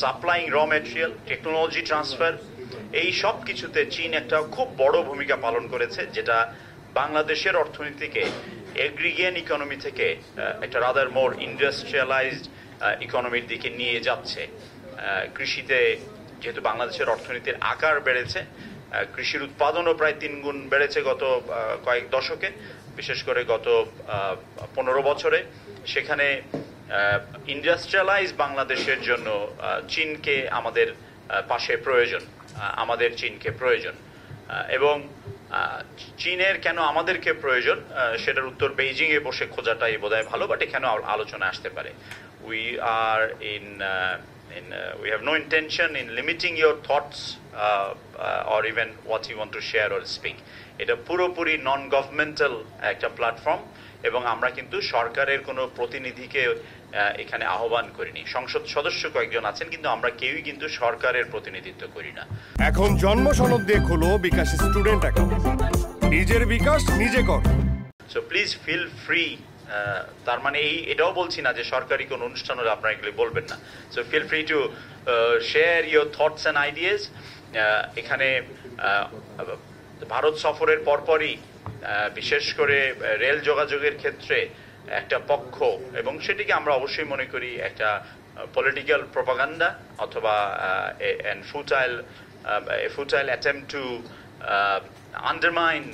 Supplying র material, technology transfer, এই সব কিছুতে চীন একটা খুব বড় ভূমিকা পালন করেছে, যেটা বাংলাদেশের অর্থনীতিকে এগ্রিগেন ইকোনমি থেকে একটা রাদার মোর ইন্ডাস্ট্রিয়ালাইজড ইকোনমির দিকে নিয়ে যাচ্ছে। কৃষিতে যেহেতু বাংলাদেশের অর্থনীতির আকার বেড়েছে, কৃষির উৎপাদনও প্রায় 3 গুণ বেড়েছে গত কয়েক দশকে, বিশেষ করে গত 15 বছরে। সেখানে ইন্ডাস্ট্রিয়ালাইজ বাংলাদেশের জন্য চীনকে আমাদের পাশে প্রয়োজন, আমাদের চীনকে প্রয়োজন। এবং চীনের কেন আমাদেরকে প্রয়োজন সেটার উত্তর বেইজিংয়ে বসে খোঁজাটাই বোধহয় ভালো, বাট এখানে আলোচনা আসতে পারে। We have no intention in limiting your thoughts or even what you want to share or speak. এটা পুরোপুরি নন গভর্নমেন্টাল একটা প্ল্যাটফর্ম, এবং আমরা কিন্তু সরকারের কোনো প্রতিনিধিকে এখানে আহ্বান করিনি। সংসদ সদস্য কয়েকজন আছেন, কিন্তু আমরা কেউই কিন্তু সরকারের প্রতিনিধিত্ব করি না। এখন জন্ম সনদ দিয়ে খোলো বিকাশ স্টুডেন্ট অ্যাকাউন্ট, নিজের বিকাশ নিজে কর। So please feel free. তার মানে এটাও বলছি না যে সরকারি কোনো অনুষ্ঠান হলে আপনারা এগুলি বলবেন না। So feel free to share your thoughts and ideas. এখানে ভারত সফরের পরপরই বিশেষ করে রেল যোগাযোগের ক্ষেত্রে একটা পক্ষ, এবং সেটিকে আমরা অবশ্যই মনে করি একটা পলিটিক্যাল প্রপাগান্ডা অথবা futile attempt to undermine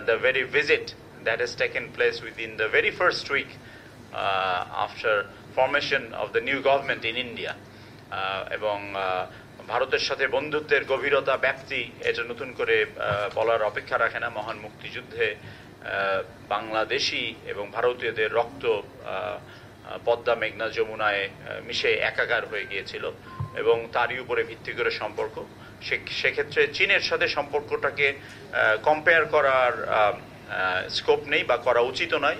the very visit that has taken place within the very first week after formation of the new government in India. এবং ভারতের সাথে বন্ধুত্বের গভীরতা ব্যাপ্তি এটা নতুন করে বলার অপেক্ষা রাখে না। মহান মুক্তিযুদ্ধে বাংলাদেশি এবং ভারতীয়দের রক্ত পদ্মা, মেঘনা, যমুনায় মিশে একাকার হয়ে গিয়েছিল, এবং তারই উপরে ভিত্তি করে সম্পর্ক। সেক্ষেত্রে চীনের সাথে সম্পর্কটাকে কম্পেয়ার করার স্কোপ নেই বা করা উচিত নয়।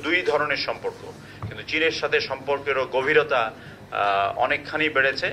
দুই ধরনের সম্পর্ক, কিন্তু চীনের সাথে সম্পর্কেরও গভীরতা অনেকখানি বেড়েছে।